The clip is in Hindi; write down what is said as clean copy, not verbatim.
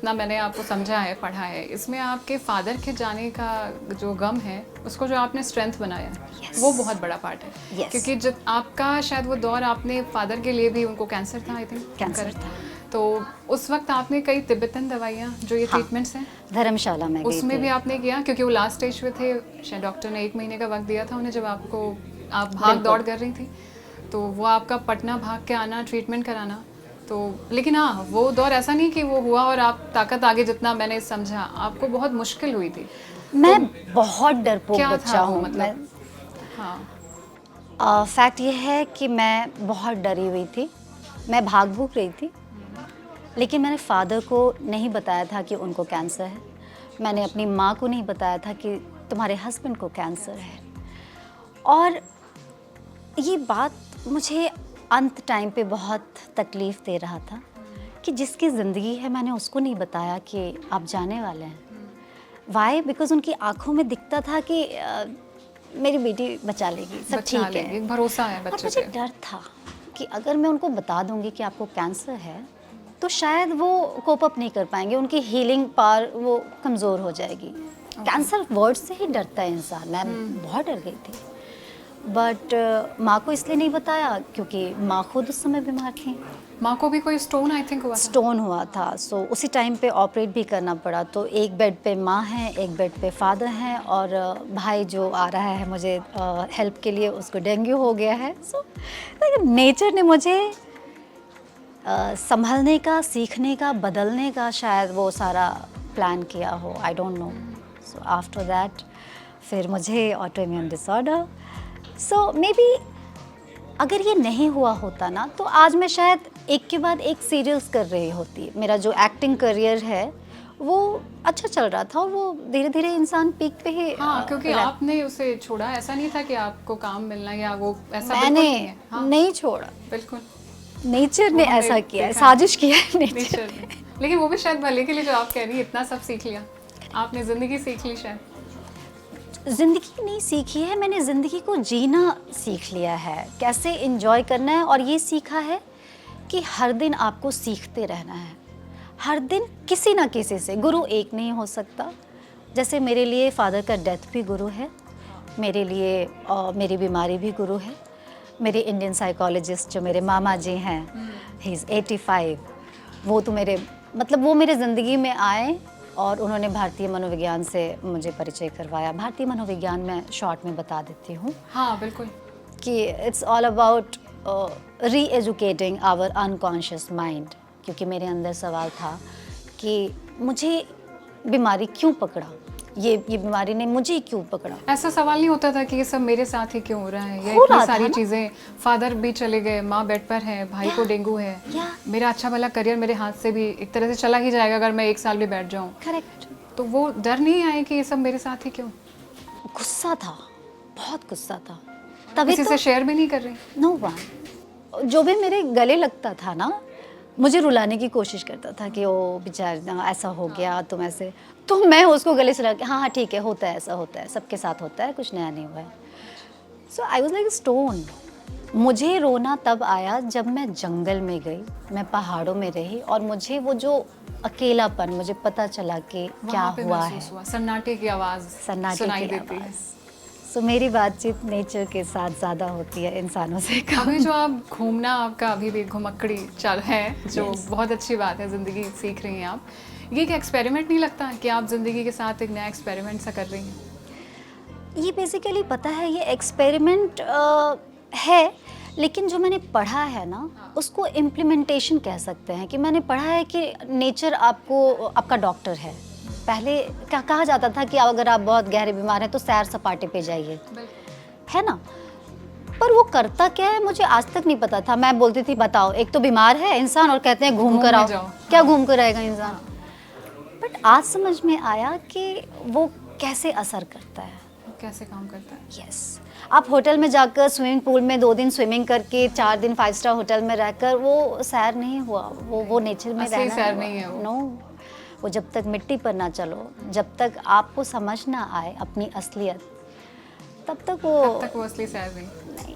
जितना मैंने आपको समझा है, पढ़ा है, इसमें आपके फादर के जाने का जो गम है, उसको जो आपने स्ट्रेंथ बनाया, वो बहुत बड़ा पार्ट है। क्योंकि जब आपका शायद वो दौर, आपने फादर के लिए भी, उनको कैंसर था आई थिंक, कैंसर था, तो उस वक्त आपने कई तिब्बतन दवाइयाँ जो ये ट्रीटमेंट्स हैं, धर्मशाला में गई उसमें थी। भी आपने किया, क्योंकि वो लास्ट स्टेज पे थे, शायद डॉक्टर ने 1 महीने का वक्त दिया था उन्हें, जब आप भाग दौड़ कर रही थी, तो वो आपका पटना भाग के आना, ट्रीटमेंट कराना, तो लेकिन हाँ, वो दौर ऐसा नहीं कि वो हुआ और आप ताकत आगे, जितना मैंने समझा आपको बहुत मुश्किल हुई थी। मैं बहुत डरपोक बच्चा हूँ, मतलब फैक्ट ये है कि मैं बहुत डरी हुई थी, मैं भाग भूग रही थी, लेकिन मैंने फादर को नहीं बताया था कि उनको कैंसर है, मैंने अपनी माँ को नहीं बताया था कि तुम्हारे हस्बैंड को कैंसर है। और ये बात मुझे अंत टाइम पे बहुत तकलीफ़ दे रहा था कि जिसकी ज़िंदगी है, मैंने उसको नहीं बताया कि आप जाने वाले हैं। वाई? बिकॉज उनकी आंखों में दिखता था कि मेरी बेटी बचा लेगी, सब ठीक है, भरोसा है बच्चे पे। मुझे डर था कि अगर मैं उनको बता दूंगी कि आपको कैंसर है, तो शायद वो कोप अप नहीं कर पाएंगे, उनकी हीलिंग पावर वो कमज़ोर हो जाएगी। कैंसर वर्ड से ही डरता है इंसान, मैं बहुत डर गई थी। बट माँ को इसलिए नहीं बताया क्योंकि माँ खुद उस समय बीमार थी। माँ को भी कोई स्टोन आई थिंक हुआ था। स्टोन हुआ था, सो उसी टाइम पे ऑपरेट भी करना पड़ा। तो एक बेड पे माँ है, एक बेड पे फादर हैं, और भाई जो आ रहा है मुझे हेल्प के लिए, उसको डेंगू हो गया है। सो नेचर ने मुझे संभलने का, सीखने का, बदलने का शायद वो सारा प्लान किया हो, I don't know. So after that फिर मुझे autoimmune disorder. So may be अगर ये नहीं हुआ होता ना, तो आज मैं शायद एक के बाद एक सीरियल्स कर रही होती। मेरा जो एक्टिंग करियर है वो अच्छा चल रहा था, और वो धीरे धीरे इंसान पीक पे ही क्योंकि आपने उसे छोड़ा, ऐसा नहीं था कि आपको काम मिलना या वो ऐसा, मैंने नहीं है। नहीं छोड़ा, बिल्कुल नेचर ने ऐसा किया है, साजिश किया है नेचर ने। लेकिन वो भी शायद भले के लिए, जो आप कह रही है, इतना सब सीख लिया आपने, जिंदगी सीख ली। शायद ज़िंदगी नहीं सीखी है मैंने, ज़िंदगी को जीना सीख लिया है, कैसे एंजॉय करना है। और ये सीखा है कि हर दिन आपको सीखते रहना है, हर दिन किसी ना किसी से। गुरु एक नहीं हो सकता। जैसे मेरे लिए फादर का डेथ भी गुरु है, मेरे लिए मेरी बीमारी भी गुरु है। मेरे इंडियन साइकोलॉजिस्ट जो मेरे मामा जी हैं, ही इज़ 85, वो तो मेरे मतलब वो मेरे ज़िंदगी में आए और उन्होंने भारतीय मनोविज्ञान से मुझे परिचय करवाया। भारतीय मनोविज्ञान मैं शॉर्ट में बता देती हूँ। हाँ बिल्कुल, कि इट्स ऑल अबाउट री एजुकेटिंग आवर अनकॉन्शियस माइंड। क्योंकि मेरे अंदर सवाल था कि मुझे बीमारी क्यों पकड़ा, ये बीमारी ने मुझे क्यों पकड़ा। ऐसा सवाल नहीं होता था कि ये सब मेरे साथ ही क्यों हो रहा है, या इतनी सारी चीज़ें, फादर भी चले गए, माँ बेड पर है, भाई को डेंगू है, मेरा अच्छा भला करियर मेरे हाथ से भी एक तरह से चला ही जाएगा अगर मैं 1 साल भी बैठ जाऊँ। करेक्ट। तो वो डर नहीं आए कि ये सब मेरे साथ ही क्यों? गुस्सा था, बहुत गुस्सा था। तभी किसी से शेयर भी नहीं कर रही? No one. जो भी मेरे गले लगता था ना, मुझे रुलाने की कोशिश करता था कि ओ बेचारा ऐसा हो गया, तुम ऐसे, तो मैं उसको गले से लगा के हाँ ठीक है, होता है, ऐसा होता है, सबके साथ होता है, कुछ नया नहीं हुआ है। सो आई वॉज लाइक स्टोन। मुझे रोना तब आया जब मैं जंगल में गई, मैं पहाड़ों में रही, और मुझे वो जो अकेलापन मुझे पता चला कि क्या हुआ है। सन्नाटे की आवाज़ सुनाई देती है। सो मेरी बातचीत नेचर के साथ ज़्यादा होती है इंसानों से कम। अभी जो आप घूमना, आपका अभी भी घुमक्कड़ी चल है, जो बहुत अच्छी बात है, ज़िंदगी सीख रही हैं आप। ये एक एक्सपेरिमेंट नहीं लगता कि आप ज़िंदगी के साथ एक नया एक्सपेरिमेंट सा कर रही हैं? ये बेसिकली पता है, ये एक्सपेरिमेंट है, लेकिन जो मैंने पढ़ा है ना, उसको इम्प्लीमेंटेशन कह सकते हैं। कि मैंने पढ़ा है कि नेचर आपका डॉक्टर है। पहले क्या कहा जाता था कि अगर आप बहुत गहरे बीमार हैं तो सैर सपाटे पे जाइए, है ना। पर वो करता क्या है मुझे आज तक नहीं पता था। मैं बोलती थी बताओ, एक तो बीमार है इंसान और कहते हैं घूम कर आओ, क्या घूम कर आएगा इंसान। बट आज समझ में आया कि वो कैसे असर करता है, कैसे काम करता है। यस, आप होटल में जाकर स्विमिंग पूल में 2 दिन स्विमिंग करके 4 दिन 5 स्टार होटल में रहकर वो सैर नहीं हुआ, वो नेचर में रहना सैर नहीं है वो। नो, वो जब तक मिट्टी पर ना चलो, जब तक आपको समझ ना आए अपनी असलियत, तब तक वो असली सैर नहीं।